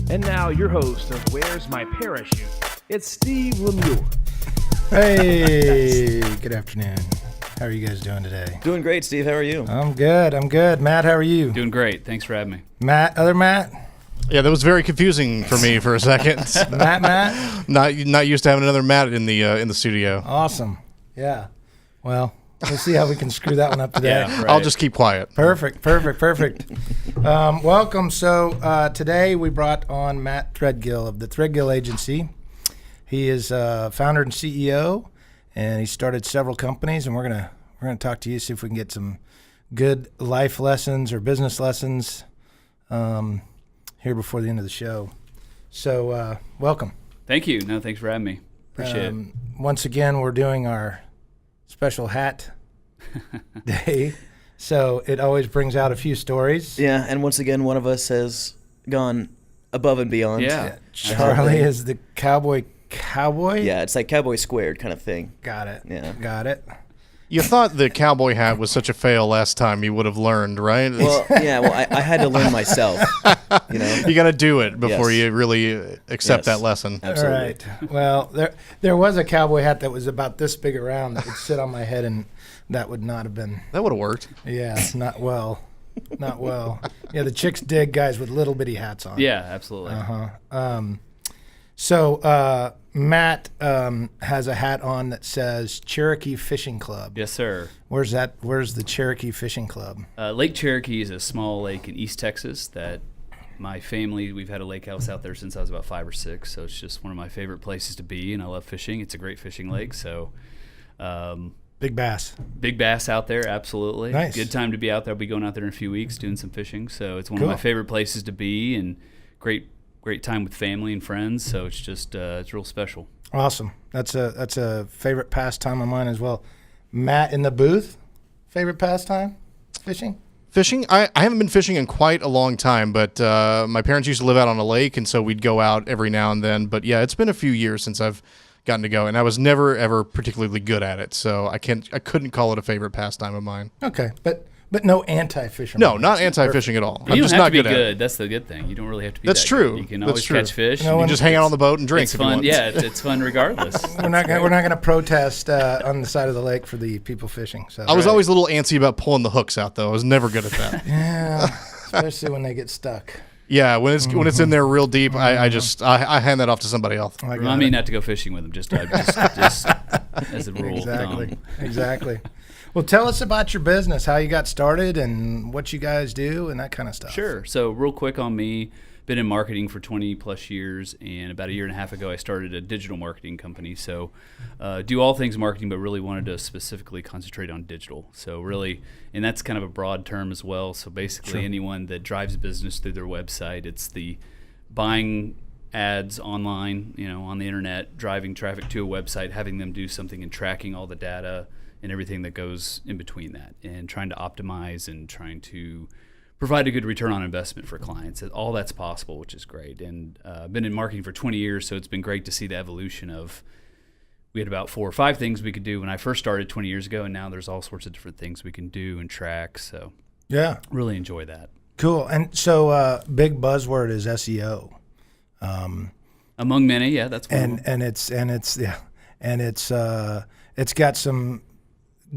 And now your host of Where's My Parachute? It's Steve Lemieux. Hey, good afternoon. How are you guys doing today? Doing great, Steve. How are you? I'm good. Matt, how are you? Doing great. Thanks for having me. Matt, other Matt? Yeah, that was very confusing for me for a second. Matt? Not used to having another Matt in the studio. Awesome. Yeah. Well, we'll see how we can screw that one up today. Yeah, right. I'll just keep quiet. Perfect. Welcome. So today we brought on Matt Threadgill of the Threadgill Agency. He is founder and CEO, and he started several companies. And we're gonna talk to you, see if we can get some good life lessons or business lessons here before the end of the show. So welcome. Thank you. No, thanks for having me. Appreciate it. Once again, we're doing our special hat day. So it always brings out a few stories. Yeah, and once again, one of us has gone above and beyond. Yeah. Charlie is the cowboy. Yeah, it's like Cowboy Squared kind of thing. Got it. Yeah. Got it. You thought the cowboy hat was such a fail last time you would have learned, right? Well, yeah, I had to learn myself, you know. You got to do it before Yes. you really accept Yes. that lesson. Absolutely. All right. Well, there was a cowboy hat that was about this big around that would sit on my head, and that would not have been. That would have worked. Yeah, not well. Not well. Yeah, the chicks dig guys with little bitty hats on. Yeah, absolutely. So Matt has a hat on that says Cherokee Fishing Club. Yes, sir. Where's that? Where's the Cherokee Fishing Club? Lake Cherokee is a small lake in East Texas that my family, we've had a lake house out there since I was about 5 or 6. So it's just one of my favorite places to be, and I love fishing. It's a great fishing lake. So Big bass. big bass out there, absolutely. Nice. Good time to be out there. I'll be going out there in a few weeks doing some fishing. So it's one Cool. of my favorite places to be, and great time with family and friends. So it's just it's real special. Awesome. That's a favorite pastime of mine as well. Matt in the booth, favorite pastime? Fishing? Fishing? I haven't been fishing in quite a long time, but my parents used to live out on a lake, and so we'd go out every now and then. But yeah, it's been a few years since I've gotten to go, and I was never ever particularly good at it, so I couldn't call it a favorite pastime of mine. Okay, but no anti-fisherman. No, not anti-fishing at all. You I'm don't just have not to be good at it. good. That's the good thing. You don't really have to be That's that true. good. You can That's always true. catch fish. No You one- can just hang out on the boat and drink It's if you fun. want. Yeah, it's fun regardless. We're not gonna protest on the side of the lake for the people fishing. So I was always a little antsy about pulling the hooks out, though. I was never good at that. yeah, especially when they get stuck. Yeah, when it's in there real deep, I hand that off to somebody else. I got Remind me it. not to go fishing with them. Just as a rule. Exactly. Well, tell us about your business, how you got started, and what you guys do, and that kind of stuff. Sure. So real quick on me, been in marketing for 20 plus years, and about a year and a half ago I started a digital marketing company. So do all things marketing, but really wanted to specifically concentrate on digital. So really, and that's kind of a broad term as well. So basically anyone that drives a business through their website, it's the buying ads online, on the internet, driving traffic to a website, having them do something and tracking all the data and everything that goes in between that, and trying to optimize and trying to provide a good return on investment for clients. All that's possible, which is great. And I've been in marketing for 20 years, so it's been great to see the evolution of, we had about 4 or 5 things we could do when I first started 20 years ago, and now there's all sorts of different things we can do and track. So Yeah. really enjoy that. Cool. And so big buzzword is SEO. Among many, yeah, that's one. And it's got some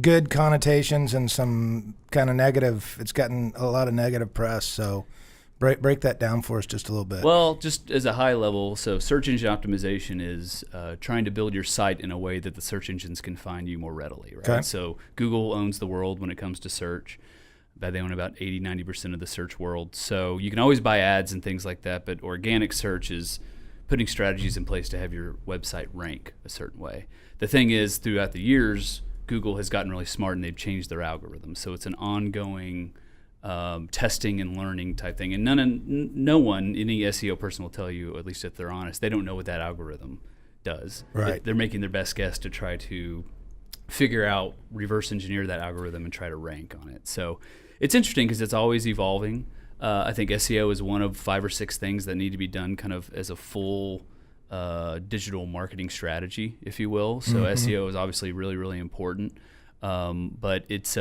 good connotations and some kind of negative. It's gotten a lot of negative press. So break that down for us just a little bit. Well, just as a high level, so search engine optimization is trying to build your site in a way that the search engines can find you more readily, right? Okay. So Google owns the world when it comes to search. They own about 80-90% of the search world. So you can always buy ads and things like that, but organic search is putting strategies in place to have your website rank a certain way. The thing is, throughout the years, Google has gotten really smart and they've changed their algorithm. So it's an ongoing testing and learning type thing. And no one, any SEO person will tell you, at least if they're honest, they don't know what that algorithm does. Right. They're making their best guess to try to figure out, reverse engineer that algorithm and try to rank on it. So it's interesting because it's always evolving. I think SEO is one of 5 or 6 things that need to be done kind of as a full digital marketing strategy, if you will. So SEO is obviously really, really important. But it's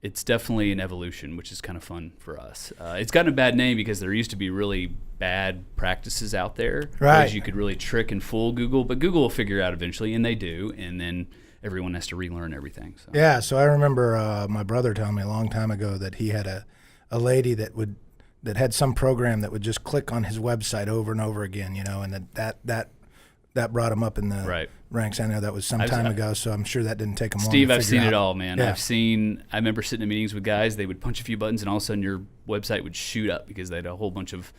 it's definitely an evolution, which is kind of fun for us. It's gotten a bad name because there used to be really bad practices out there. Right. Ways you could really trick and fool Google, but Google will figure it out eventually, and they do, and then everyone has to relearn everything. So. Yeah, so I remember my brother telling me a long time ago that he had a lady that had some program that would just click on his website over and over again, and that brought him up in the ranks. I know that was some time ago, so I'm sure that didn't take him long. Steve, to I've figure seen out. it all, man. Yeah. I remember sitting in meetings with guys, they would punch a few buttons and all of a sudden your website would shoot up because they had a whole bunch of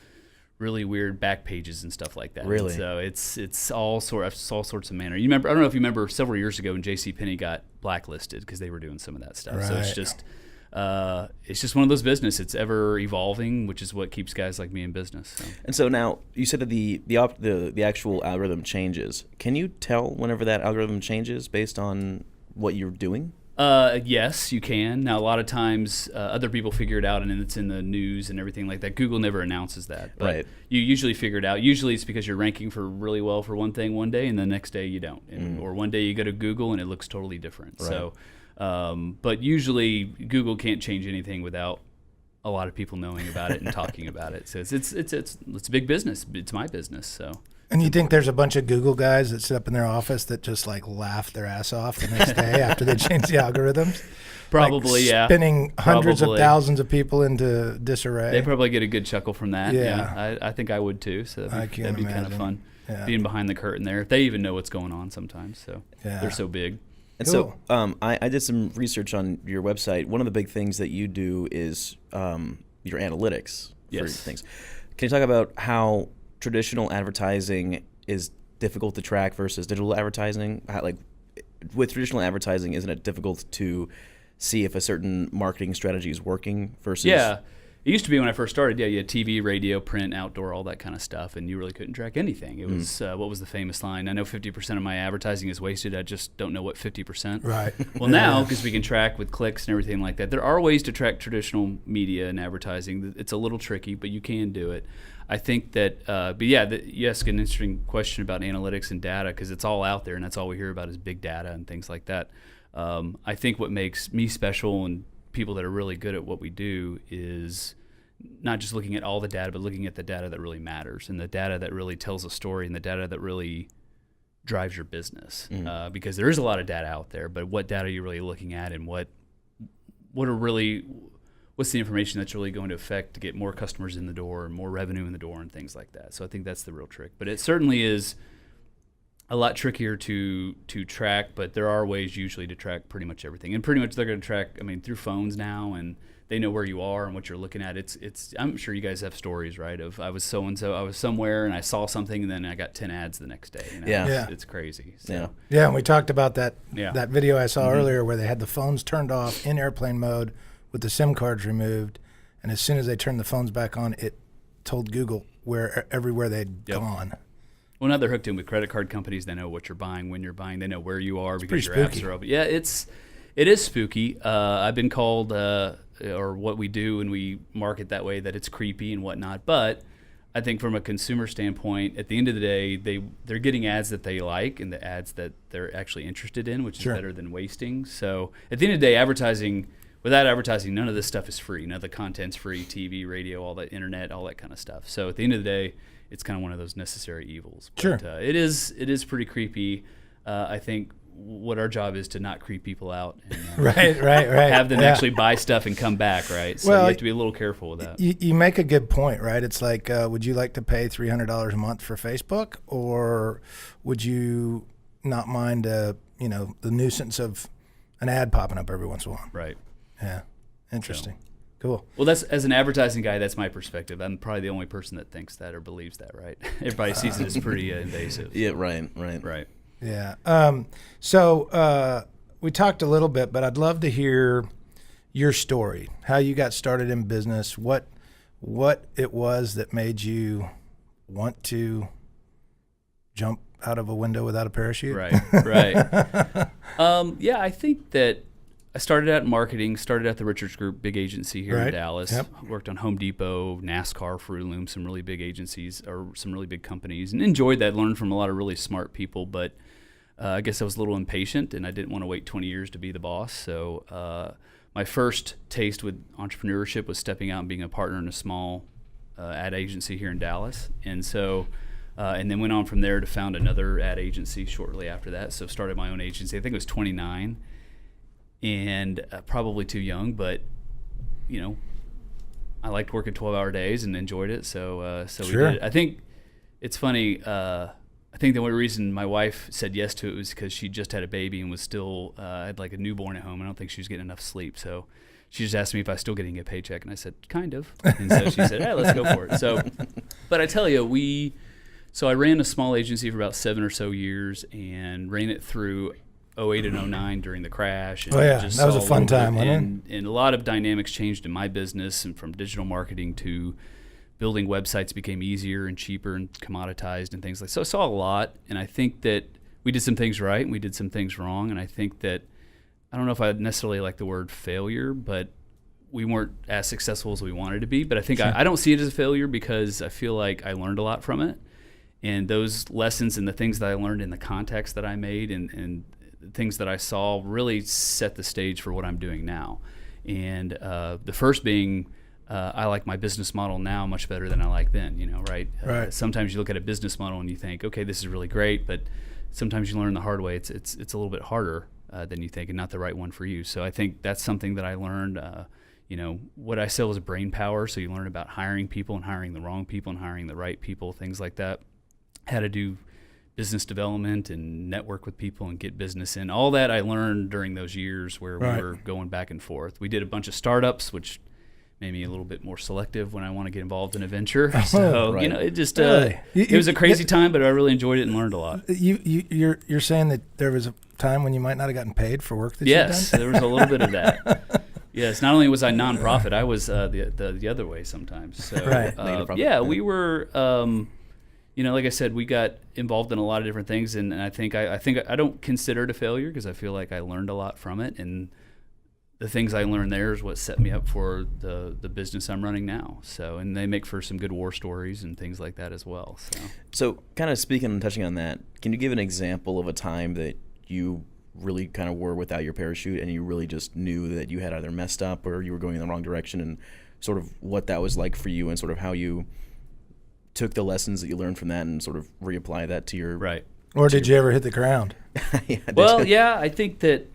really weird back pages and stuff like that. Really? And so it's all sorts of manner. I don't know if you remember several years ago when JCPenney got blacklisted because they were doing some of that stuff. Right. So it's just one of those business. It's ever evolving, which is what keeps guys like me in business. So. And so now you said that the actual algorithm changes. Can you tell whenever that algorithm changes based on what you're doing? Yes, you can. Now, a lot of times other people figure it out and it's in the news and everything like that. Google never announces that. But Right. You usually figure it out. Usually it's because you're ranking for really well for one thing one day and the next day you don't. Or one day you go to Google and it looks totally different. Right. So, but usually Google can't change anything without a lot of people knowing about it and talking about it. So it's big business. It's my business. So. And you think there's a bunch of Google guys that sit up in their office that just like laugh their ass off the next day after they change the algorithms? Probably, like yeah. Spinning hundreds Probably. of thousands of people into disarray. They probably get a good chuckle from that. Yeah. I think I would too. So I can't that'd be kind of imagine. fun. Yeah. Being behind the curtain there. If they even know what's going on sometimes. So Yeah. they're so big. And so I did some research on your website. One of the big things that you do is your analytics for Yes. things. Can you talk about how traditional advertising is difficult to track versus digital advertising? Like with traditional advertising, isn't it difficult to see if a certain marketing strategy is working versus? Yeah. It used to be when I first started, you had TV, radio, print, outdoor, all that kind of stuff, and you really couldn't track anything. It was, what was the famous line? I know 50% of my advertising is wasted, I just don't know what 50%. Right. Well, now, because we can track with clicks and everything like that, there are ways to track traditional media and advertising. It's a little tricky, but you can do it. I think that, you ask an interesting question about analytics and data, because it's all out there, and that's all we hear about is big data and things like that. I think what makes me special and people that are really good at what we do is not just looking at all the data, but looking at the data that really matters and the data that really tells a story and the data that really drives your business. Because there is a lot of data out there, but what data are you really looking at, and what's the information that's really going to affect to get more customers in the door and more revenue in the door and things like that. So I think that's the real trick. But it certainly is a lot trickier to track, but there are ways usually to track pretty much everything. And pretty much they're going to track, through phones now, and they know where you are and what you're looking at. It's I'm sure you guys have stories, right, of I was so-and-so, I was somewhere and I saw something and then I got 10 ads the next day. Yeah. It's crazy. So. Yeah, and we talked about that Yeah. that video I saw earlier where they had the phones turned off in airplane mode with the SIM cards removed, and as soon as they turned the phones back on, it told Google everywhere they'd gone. Well, now they're hooked in with credit card companies. They know what you're buying, when you're buying. They know where you are because your pretty apps are open. Yeah, it is spooky. I've been called, or what we do when we market that way, that it's creepy and whatnot. But I think from a consumer standpoint, at the end of the day, they're getting ads that they like and the ads that they're actually interested in, which is better than wasting. So at the end of the day, without advertising, none of this stuff is free. None of the content's free, TV, radio, all that, internet, all that kind of stuff. So at the end of the day, it's kind of one of those necessary evils. But, it is pretty creepy. I think what our job is to not creep people out. And, Right. have them actually buy stuff and come back, right? So you have to be a little careful with that. You make a good point, right? It's like, would you like to pay $300 a month for Facebook, or would you not mind, the nuisance of an ad popping up every once in a while? Right. Yeah. Interesting. Cool. Well, that's, as an advertising guy, that's my perspective. I'm probably the only person that thinks that or believes that, right? Everybody sees it as pretty invasive. Yeah, right. Yeah. So we talked a little bit, but I'd love to hear your story, how you got started in business, what it was that made you want to jump out of a window without a parachute. Right. I think that I started out in marketing, started at the Richards Group, big agency here in Dallas. Yep. Worked on Home Depot, NASCAR, Fruit Loom, some really big agencies or some really big companies, and enjoyed that, learned from a lot of really smart people, but I guess I was a little impatient and I didn't want to wait 20 years to be the boss. So my first taste with entrepreneurship was stepping out and being a partner in a small ad agency here in Dallas. And so, and then went on from there to found another ad agency shortly after that. So started my own agency. I think it was 29, and probably too young, but I liked working 12-hour days and enjoyed it. So Sure. we did it. I think it's funny. I think the only reason my wife said yes to it was because she just had a baby and was still had like a newborn at home. I don't think she was getting enough sleep, so she just asked me if I was still getting a paycheck, and I said kind of. And so she said, "Hey, let's go for it." So, but I tell you, so I ran a small agency for about 7 or so years and ran it through 08 and 09 during the crash. And that just was a saw fun little bit, time, wasn't it? and a lot of dynamics changed in my business, and from digital marketing to building websites became easier and cheaper and commoditized and things like that. So I saw a lot, and I think that we did some things right and we did some things wrong, and I think that, I don't know if I necessarily like the word failure, but we weren't as successful as we wanted to be. But I think I don't see it as a failure because I feel like I learned a lot from it. And those lessons and the things that I learned in the context that I made and the things that I saw really set the stage for what I'm doing now. And the first being, I like my business model now much better than I like then, right? Right. Sometimes you look at a business model and you think, okay, this is really great, but sometimes you learn the hard way. It's a little bit harder than you think and not the right one for you. So I think that's something that I learned. What I sell is brain power, so you learn about hiring people and hiring the wrong people and hiring the right people, things like that. How to do business development and network with people and get business in. All that I learned during those years where we were going back and forth. We did a bunch of startups, which made me a little bit more selective when I want to get involved in a venture. So, it just, it was a crazy time, but I really enjoyed it and learned a lot. You're saying that there was a time when you might not have gotten paid for work that you've done? Yes, there was a little bit of that. Yes, not only was I nonprofit, I was the other way sometimes. So, we were, like I said, we got involved in a lot of different things, and I think I don't consider it a failure because I feel like I learned a lot from it, and the things I learned there is what set me up for the business I'm running now. So, and they make for some good war stories and things like that as well. So kind of speaking and touching on that, can you give an example of a time that you really kind of were without your parachute and you really just knew that you had either messed up or you were going in the wrong direction, and sort of what that was like for you and sort of how you took the lessons that you learned from that and sort of reapply that to your... Right. Or did you ever hit the ground? I think that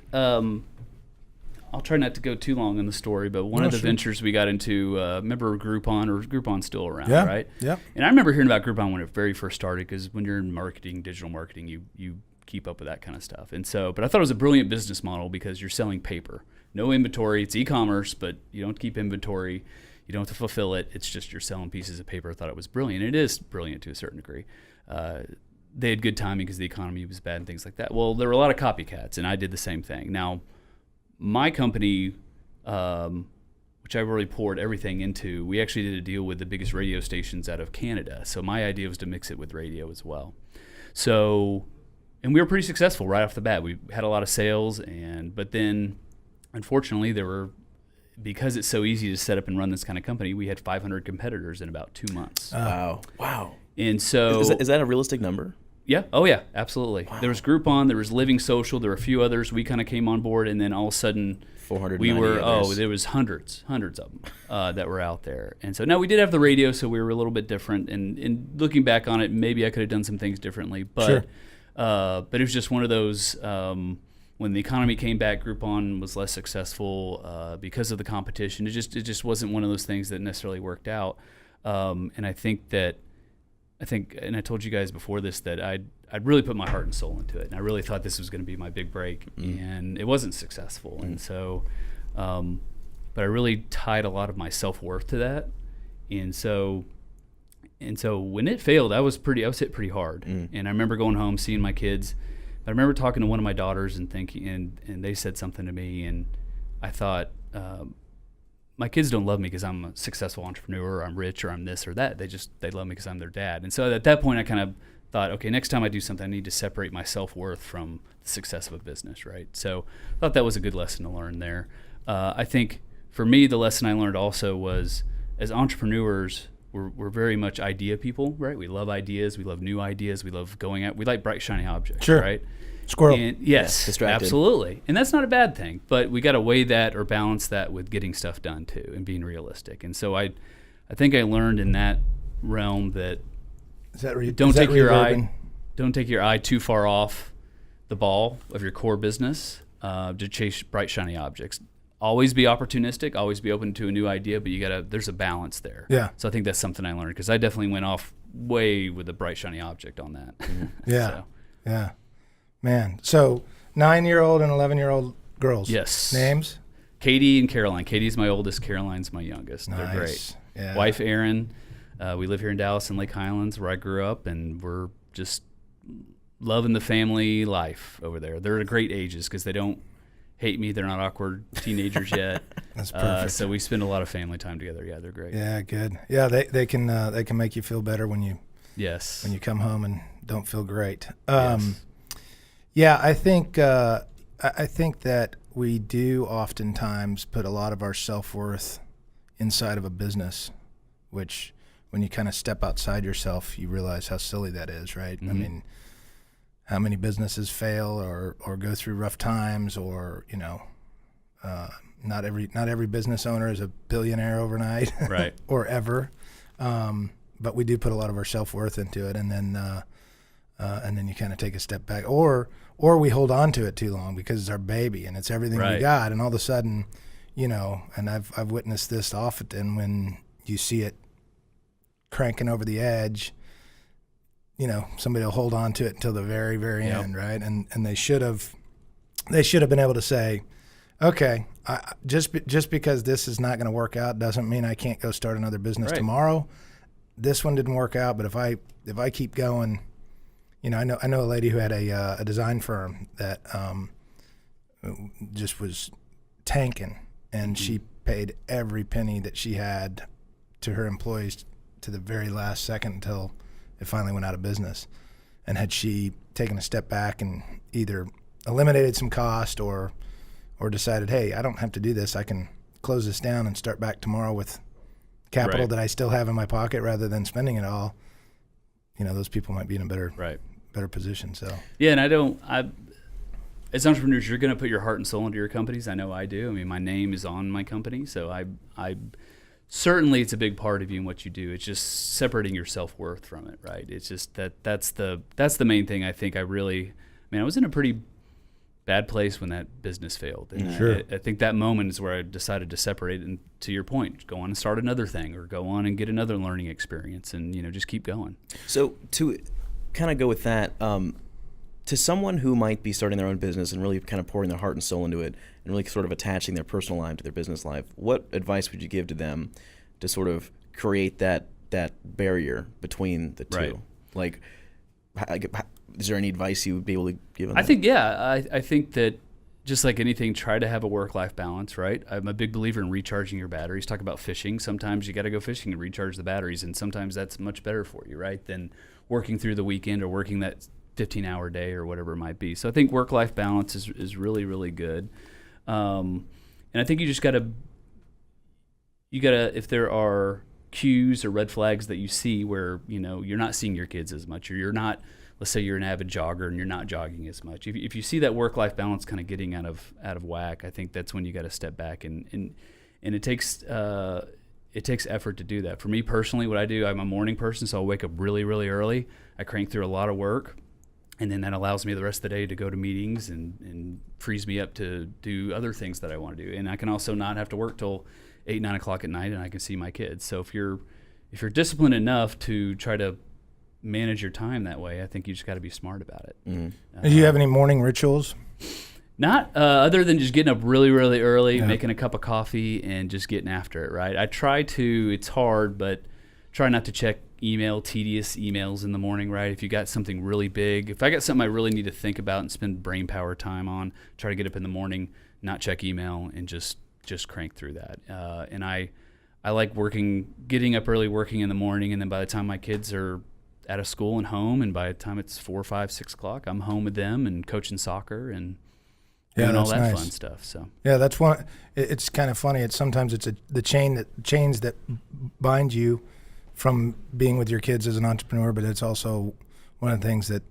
I'll try not to go too long in the story, but one of the ventures we got into, remember Groupon, or Groupon's still around, right? Yeah. And I remember hearing about Groupon when it very first started, because when you're in marketing, digital marketing, you keep up with that kind of stuff. And so, but I thought it was a brilliant business model because you're selling paper. No inventory. It's e-commerce, but you don't keep inventory. You don't have to fulfill it. It's just you're selling pieces of paper. I thought it was brilliant. It is brilliant to a certain degree. They had good timing because the economy was bad and things like that. Well, there were a lot of copycats, and I did the same thing. Now, my company, which I really poured everything into, we actually did a deal with the biggest radio stations out of Canada. So my idea was to mix it with radio as well. So, and we were pretty successful right off the bat. We had a lot of sales, but then, unfortunately, because it's so easy to set up and run this kind of company, we had 500 competitors in about 2 months. Wow. And so... Is that a realistic number? Yeah. Oh, yeah. Absolutely. Wow. There was Groupon. There was Living Social. There were a few others. We kind of came on board, and then all of a sudden... 490 there was hundreds of them that were out there. And so now we did have the radio, so we were a little bit different. And looking back on it, maybe I could have done some things differently. But, sure. But it was just one of those... when the economy came back, Groupon was less successful because of the competition. It just wasn't one of those things that necessarily worked out. And I think, and I told you guys before this, that I'd really put my heart and soul into it, and I really thought this was going to be my big break, and it wasn't successful. And so, but I really tied a lot of my self-worth to that, and so when it failed, I was hit pretty hard. And I remember going home, seeing my kids. I remember talking to one of my daughters and thinking, and they said something to me, and I thought, my kids don't love me because I'm a successful entrepreneur, or I'm rich, or I'm this or that. They love me because I'm their dad. And so at that point, I kind of thought, okay, next time I do something, I need to separate my self-worth from the success of a business, right? So I thought that was a good lesson to learn there. I think for me, the lesson I learned also was, as entrepreneurs, we're very much idea people, right? We love ideas. We love new ideas. We love going out. We like bright, shiny objects, sure. right? Squirrel. And yes, distracted. absolutely. And that's not a bad thing, but we got to weigh that or balance that with getting stuff done too and being realistic. And so I think I learned in that realm that don't take your eye too far off the ball of your core business to chase bright shiny objects. Always be opportunistic, always be open to a new idea, but there's a balance there. Yeah. So I think that's something I learned because I definitely went off way with a bright shiny object on that. Yeah. So. Yeah. Man. So 9-year-old and 11-year-old girls. Yes. Names? Katie and Caroline. Katie's my oldest, Caroline's my youngest. Nice. They're great. Yeah. Wife Erin. We live here in Dallas and Lake Highlands where I grew up, and we're just loving the family life over there. They're at great ages because they don't hate me. They're not awkward teenagers yet. That's perfect. So we spend a lot of family time together. Yeah, they're great. Yeah, good. Yeah, they can make you feel better when you come home and don't feel great. Yes. Yeah, I think that we do oftentimes put a lot of our self-worth inside of a business, which when you kind of step outside yourself, you realize how silly that is, right? Mm-hmm. I mean, how many businesses fail or go through rough times, or not every business owner is a billionaire overnight, Right. or ever. But we do put a lot of our self-worth into it, and then you kind of take a step back, or we hold on to it too long because it's our baby and it's everything we Right. got, and all of a sudden, and I've witnessed this often when you see it cranking over the edge. Somebody will hold on to it until the very, very Yep. end, right? And they should have been able to say, okay, just because this is not going to work out doesn't mean I can't go start another business Right. tomorrow. This one didn't work out, but if I keep going, I know a lady who had a design firm that just was tanking, and she paid every penny that she had to her employees to the very last second until it finally went out of business. And had she taken a step back and either eliminated some cost or decided, hey, I don't have to do this, I can close this down and start back tomorrow with capital Right. that I still have in my pocket rather than spending it all, those people might be in a better position. So Yeah, and as entrepreneurs, you're going to put your heart and soul into your companies. I know I do. I mean, my name is on my company, so I certainly it's a big part of you and what you do. It's just separating your self-worth from it, right? It's just that's the main thing. I think I was in a pretty bad place when that business failed. And Sure. I think that moment is where I decided to separate and, to your point, go on and start another thing or go on and get another learning experience and, just keep going. So to kind of go with that, to someone who might be starting their own business and really kind of pouring their heart and soul into it and really sort of attaching their personal life to their business life, what advice would you give to them to sort of create that barrier between the two? Right. Like, is there any advice you would be able to give them? I think that just like anything, try to have a work-life balance, right? I'm a big believer in recharging your batteries. Talk about fishing. Sometimes you got to go fishing and recharge the batteries, and sometimes that's much better for you, right, than working through the weekend or working that 15-hour day or whatever it might be. So I think work-life balance is really, really good. And I think you just got to, if there are cues or red flags that you see where, you're not seeing your kids as much, or you're not, let's say you're an avid jogger and you're not jogging as much. If you see that work-life balance kind of getting out of whack, I think that's when you got to step back and it takes effort to do that. For me personally, what I do, I'm a morning person, so I'll wake up really, really early. I crank through a lot of work, and then that allows me the rest of the day to go to meetings and frees me up to do other things that I want to do. And I can also not have to work till 8, 9 o'clock at night, and I can see my kids. So if you're disciplined enough to try to manage your time that way, I think you just got to be smart about it. Mm-hmm. do you have any morning rituals? Not other than just getting up really, really early, making a cup of coffee, and just getting after it, right? I try to, it's hard, but try not to check tedious emails in the morning, right? If you got something really big, if I got something I really need to think about and spend brain power time on, try to get up in the morning, not check email, and just crank through that. And I like getting up early, working in the morning, and then by the time my kids are out of school and home, and by the time it's 4, 5, 6 o'clock, I'm home with them and coaching soccer and doing all that fun stuff. So yeah, that's one. It's kind of funny. Sometimes it's the chains that bind you from being with your kids as an entrepreneur, but it's also one of the things that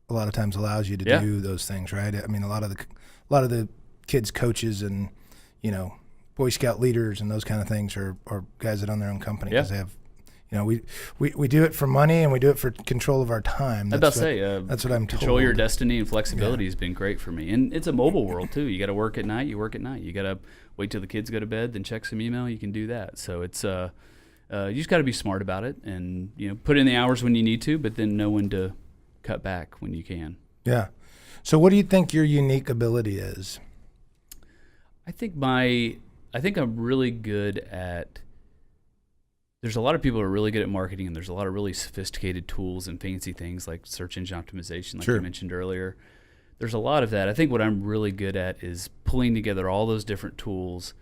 a lot of times allows you to Yeah. do those things, right? I mean, a lot of the kids coaches and, you know, Boy Scout leaders and those kind of things are guys that own their own company because they have, you know, we do it for money and we do it for control of our time. That's what I'm control told. your destiny and flexibility has been great for me. And it's a mobile world too. You got to work at night. You work at night. You got to wait till the kids go to bed, then check some email. You can do that. So it's you just got to be smart about it and, you know, put in the hours when you need to, but then know when to cut back when you can. Yeah. So what do you think your unique ability is? I think I'm really good at. There's a lot of people who are really good at marketing, and there's a lot of really sophisticated tools and fancy things like search engine optimization, like you mentioned earlier. There's a lot of that. I think what I'm really good at is pulling together all those different tools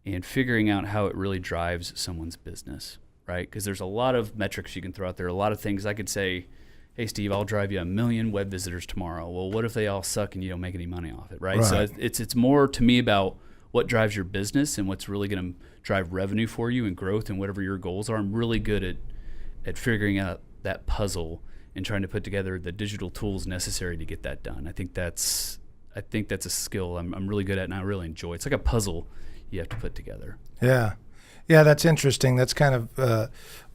and figuring out how it really drives someone's business, right? Because there's a lot of metrics you can throw out there, a lot of things I could say, hey, Steve, I'll drive you 1 million web visitors tomorrow. Well, what if they all suck and you don't make any money off it, right? So it's more to me about what drives your business and what's really going to drive revenue for you and growth and whatever your goals are. I'm really good at figuring out that puzzle and trying to put together the digital tools necessary to get that done. I think that's a skill I'm really good at and I really enjoy. It's like a puzzle you have to put together. Yeah. Yeah, that's interesting. That's kind of,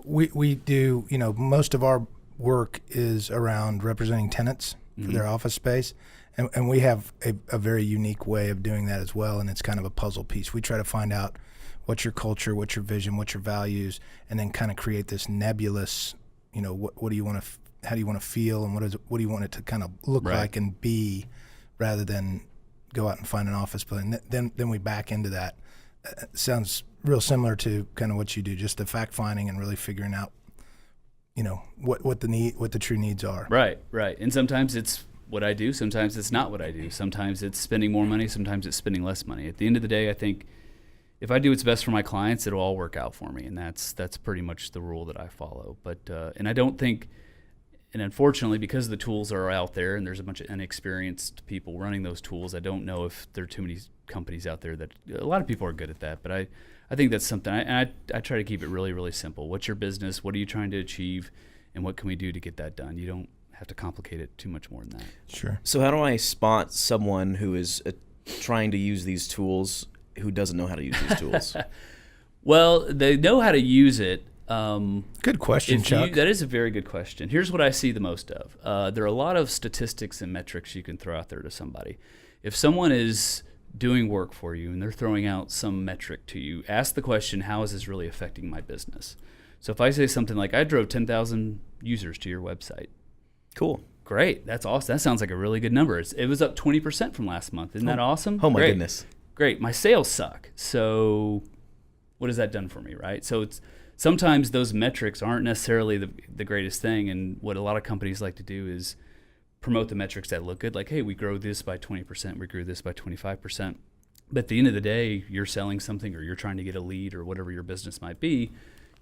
we do, you know, most of our work is around representing tenants for their office space. And we have a very unique way of doing that as well. And it's kind of a puzzle piece. We try to find out what's your culture, what's your vision, what's your values, and then kind of create this nebulous, you know, what do you want to, how do you want to feel, and what do you want it to kind of look like and be, rather than go out and find an office building. Then we back into that. Sounds real similar to kind of what you do, just the fact finding and really figuring out, you know, what the true needs are. Right. And sometimes it's what I do, sometimes it's not what I do. Sometimes it's spending more money, sometimes it's spending less money. At the end of the day, I think if I do what's best for my clients, it'll all work out for me, and that's pretty much the rule that I follow. But and I don't think, and unfortunately, because the tools are out there and there's a bunch of inexperienced people running those tools, I don't know if there are too many companies out there that a lot of people are good at that. But I think that's something, I try to keep it really, really simple. What's your business? What are you trying to achieve? And what can we do to get that done? You don't have to complicate it too much more than that. Sure. So how do I spot someone who is trying to use these tools who doesn't know how to use these tools? Well, they know how to use it. Good question, Chuck. That is a very good question. Here's what I see the most of. There are a lot of statistics and metrics you can throw out there to somebody. If someone is doing work for you and they're throwing out some metric to you, ask the question, how is this really affecting my business? So if I say something like, I drove 10,000 users to your website. Cool. Great. That's awesome. That sounds like a really good number. It was up 20% from last month. Isn't that awesome? Oh my Great. goodness. Great. My sales suck. So what has that done for me, right? So it's sometimes those metrics aren't necessarily the greatest thing. And what a lot of companies like to do is promote the metrics that look good. Like, hey, we grow this by 20%. We grew this by 25%. But at the end of the day, you're selling something or you're trying to get a lead or whatever your business might be.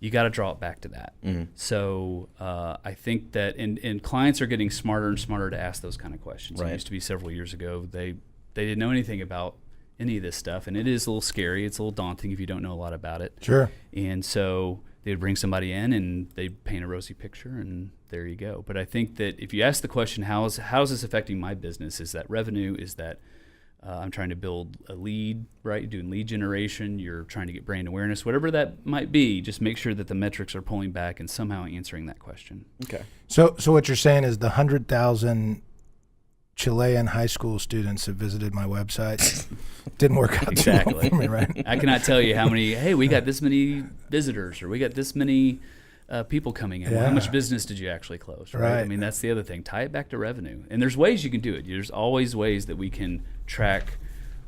You got to draw it back to that. Mm-hmm. So I think that, and clients are getting smarter and smarter to ask those kind of questions. Right. It used to be several years ago, they didn't know anything about any of this stuff, and it is a little scary. It's a little daunting if you don't know a lot about it. Sure. And so they would bring somebody in and they'd paint a rosy picture, and there you go. But I think that if you ask the question, how's this affecting my business? Is that revenue? Is that I'm trying to build a lead, right? You're doing lead generation. You're trying to get brand awareness, whatever that might be. Just make sure that the metrics are pulling back and somehow answering that question. Okay. So what you're saying is the 100,000 Chilean high school students have visited my website. Didn't work out too well for me, right? I cannot tell you how many. Hey, we got this many visitors, or we got this many people coming in. Well, how much business did you actually close? Right? I mean, that's the other thing. Tie it back to revenue, and there's ways you can do it. There's always ways that we can track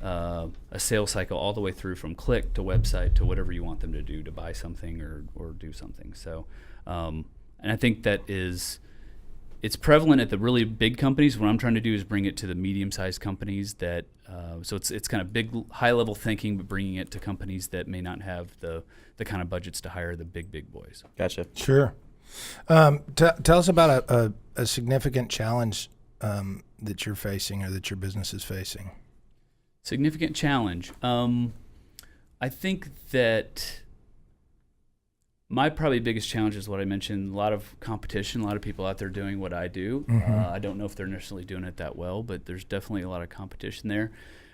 a sales cycle all the way through from click to website to whatever you want them to do to buy something or do something. So, and I think that it's prevalent at the really big companies. What I'm trying to do is bring it to the medium-sized companies that, so it's kind of big, high-level thinking, but bringing it to companies that may not have the kind of budgets to hire the big boys. Gotcha. Sure. Tell us about a significant challenge that you're facing or that your business is facing. Significant challenge. I think that My probably biggest challenge is what I mentioned, a lot of competition, a lot of people out there doing what I do. I don't know if they're necessarily doing it that well, but there's definitely a lot of competition there.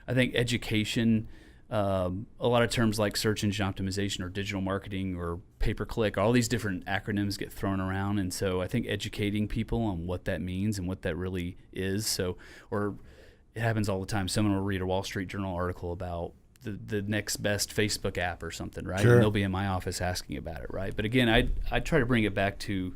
I think education, a lot of terms like search engine optimization or digital marketing or pay-per-click, all these different acronyms get thrown around. And so I think educating people on what that means and what that really is. Or it happens all the time. Someone will read a Wall Street Journal article about the next best Facebook app or something, right? Sure. And they'll be in my office asking about it, right? But again, I try to bring it back to,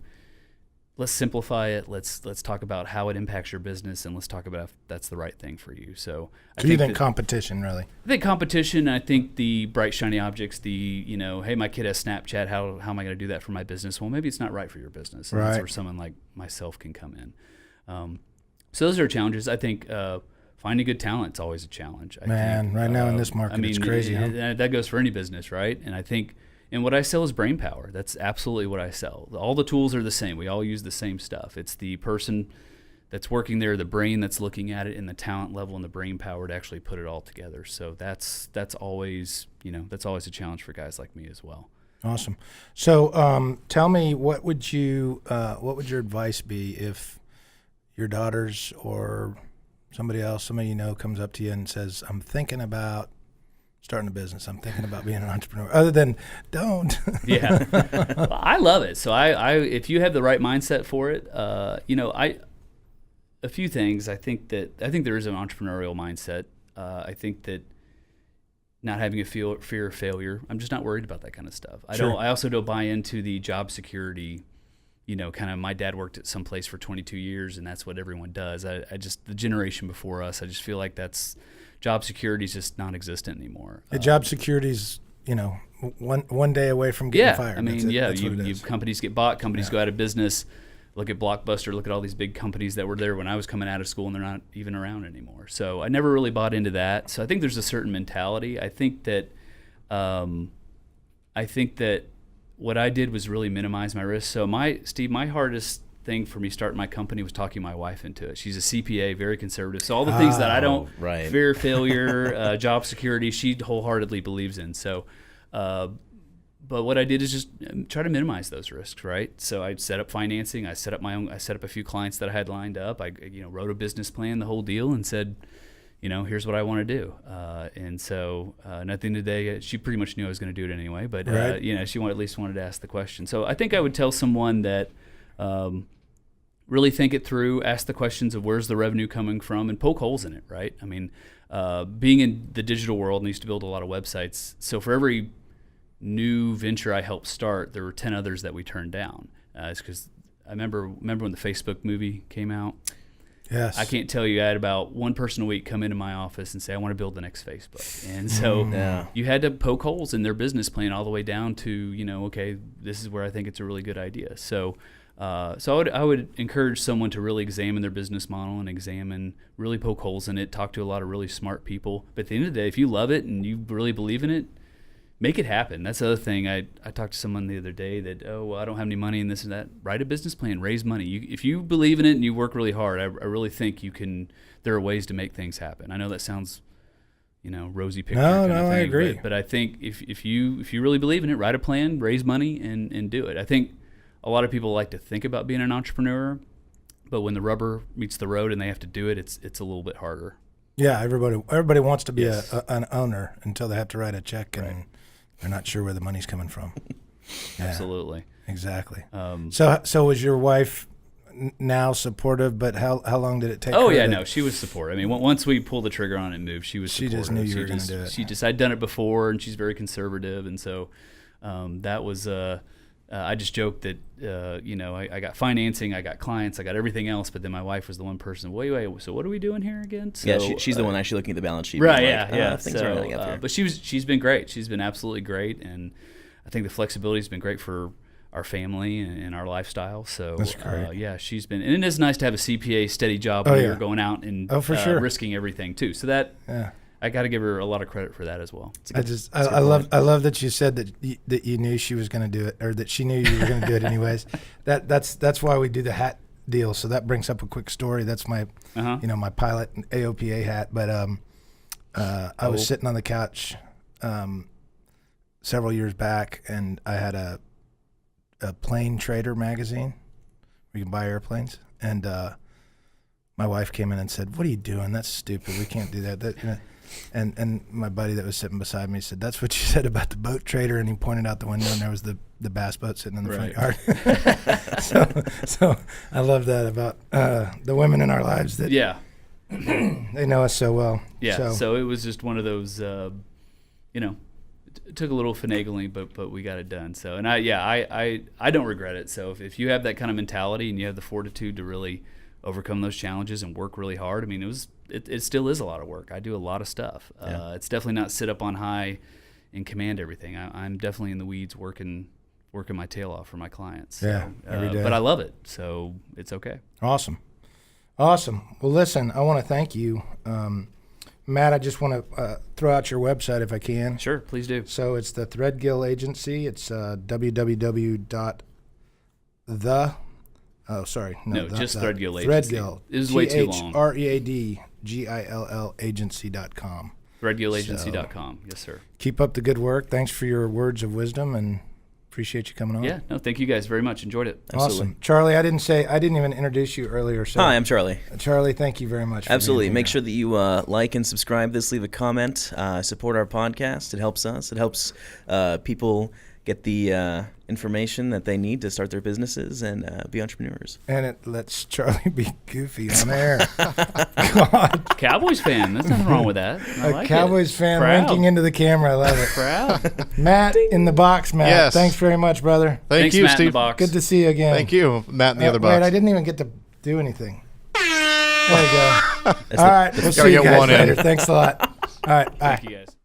let's simplify it. Let's talk about how it impacts your business, and let's talk about if that's the right thing for you. So you think competition, really? I think competition. I think the bright shiny objects. Hey, my kid has Snapchat. How am I going to do that for my business? Well, maybe it's not right for your business. And that's where someone like myself can come in. So those are challenges. I think. Finding good talent is always a challenge. I think, right now in this market, it's crazy. That goes for any business, right? And I think, and what I sell is brain power. That's absolutely what I sell. All the tools are the same. We all use the same stuff. It's the person that's working there, the brain that's looking at it, and the talent level and the brain power to actually put it all together. So that's always a challenge for guys like me as well. Awesome. So tell me, what would your advice be if your daughters or somebody comes up to you and says, I'm thinking about starting a business. I'm thinking about being an entrepreneur. Other than don't. Yeah. Well, I love it. So I if you have the right mindset for it, a few things. I think there is an entrepreneurial mindset. I think that not having a fear of failure. I'm just not worried about that kind of stuff. I also don't buy into the job security. Kind of my dad worked at some place for 22 years and that's what everyone does. I just, the generation before us, I just feel like job security is just non-existent anymore. The job security is, one day away from getting fired. I mean, companies get bought, companies go out of business. Look at Blockbuster, look at all these big companies that were there when I was coming out of school and they're not even around anymore. So I never really bought into that. So I think there's a certain mentality. I think that what I did was really minimize my risk. So my hardest thing for me starting my company was talking my wife into it. She's a CPA, very conservative. So all the things that I don't fear failure, job security, she wholeheartedly believes in. So, but what I did is just try to minimize those risks, right? So I set up financing. I set up a few clients that I had lined up. I wrote a business plan, the whole deal, and said, here's what I want to do. And so at the end of the day, she pretty much knew I was going to do it anyway, but, she at least wanted to ask the question. So I think I would tell someone that really think it through, ask the questions of where's the revenue coming from, and poke holes in it, right? I mean, being in the digital world and used to build a lot of websites. So for every new venture I helped start, there were 10 others that we turned down. It's because I remember when the Facebook movie came out. Yes. I can't tell you, I had about one person a week come into my office and say, I want to build the next Facebook. And so you had to poke holes in their business plan all the way down to, okay, this is where I think it's a really good idea. So I would encourage someone to really examine their business model and really poke holes in it, talk to a lot of really smart people. But at the end of the day, if you love it and you really believe in it, make it happen. That's the other thing. I talked to someone the other day that, I don't have any money in this and that. Write a business plan, raise money. If you believe in it and you work really hard, I really think there are ways to make things happen. I know that sounds, rosy picture kind of thing. I agree. But I think if you really believe in it, write a plan, raise money, and do it. I think a lot of people like to think about being an entrepreneur, but when the rubber meets the road and they have to do it, it's a little bit harder. Yeah, everybody wants to be an owner until they have to write a check and they're not sure where the money's coming from. Yeah, absolutely. Exactly. So was your wife now supportive? But how long did it take? Oh yeah, no, she was supportive. I mean, once we pulled the trigger on it and moved, she was supportive. She just knew you were going to do it. I'd done it before, and she's very conservative, and so that was. I just joked that I got financing, I got clients, I got everything else, but then my wife was the one person. Wait. So what are we doing here again? So, yeah, she's the one actually looking at the balance sheet. Right. Yeah. Things aren't adding up here. But she's been great. She's been absolutely great, and I think the flexibility has been great for our family and our lifestyle. So that's great. She's been, and it is nice to have a CPA steady job where you're going out and risking everything too. So that. Yeah. I got to give her a lot of credit for that as well. I love that you said that you knew she was going to do it, or that she knew you were going to do it anyways. That's why we do the hat deal. So that brings up a quick story. That's my my pilot AOPA hat. But I was sitting on the couch several years back, and I had a a plane trader magazine where you can buy airplanes. And my wife came in and said, "What are you doing? That's stupid. We can't do that." And my buddy that was sitting beside me said, "That's what you said about the boat trader." And he pointed out the window, and there was the bass boat sitting in the front yard. so I love that about the women in our lives that they know us so well. Yeah. So it was just one of those, it took a little finagling, but we got it done. So, and I don't regret it. So if you have that kind of mentality and you have the fortitude to really overcome those challenges and work really hard, I mean, it still is a lot of work. I do a lot of stuff. It's definitely not sit up on high and command everything. I'm definitely in the weeds working my tail off for my clients. So, every day. But I love it, so it's okay. Awesome. Well, listen, I want to thank you. Matt, I just want to throw out your website if I can. Sure, please do. So it's the Threadgill Agency. It's www.the just Threadgill Agency. Threadgill. It was way too long. Threadgill agency.com. Threadgillagency.com. Yes, sir. Keep up the good work. Thanks for your words of wisdom, and appreciate you coming on. Yeah, no, thank you guys very much. Enjoyed it. Absolutely. Awesome. Charlie, I didn't even introduce you earlier. So Hi, I'm Charlie. Charlie, thank you very much. Absolutely. Make sure that you like and subscribe this, leave a comment, support our podcast. It helps us. It helps people get the information that they need to start their businesses and be entrepreneurs. And it lets Charlie be goofy on air. God. Cowboys fan. There's nothing wrong with that. I like Cowboys fan winking into the camera. I love it. Proud. Matt in the box, Matt. Yes. Thanks very much, brother. Thank you, Matt in Steve. the box. Good to see you again. Thank you, Matt in the other box. Wait, I didn't even get to do anything. There you go. All right. We'll Gotta see you get guys one in. later. Thanks a lot. All right. Bye. Thank you guys.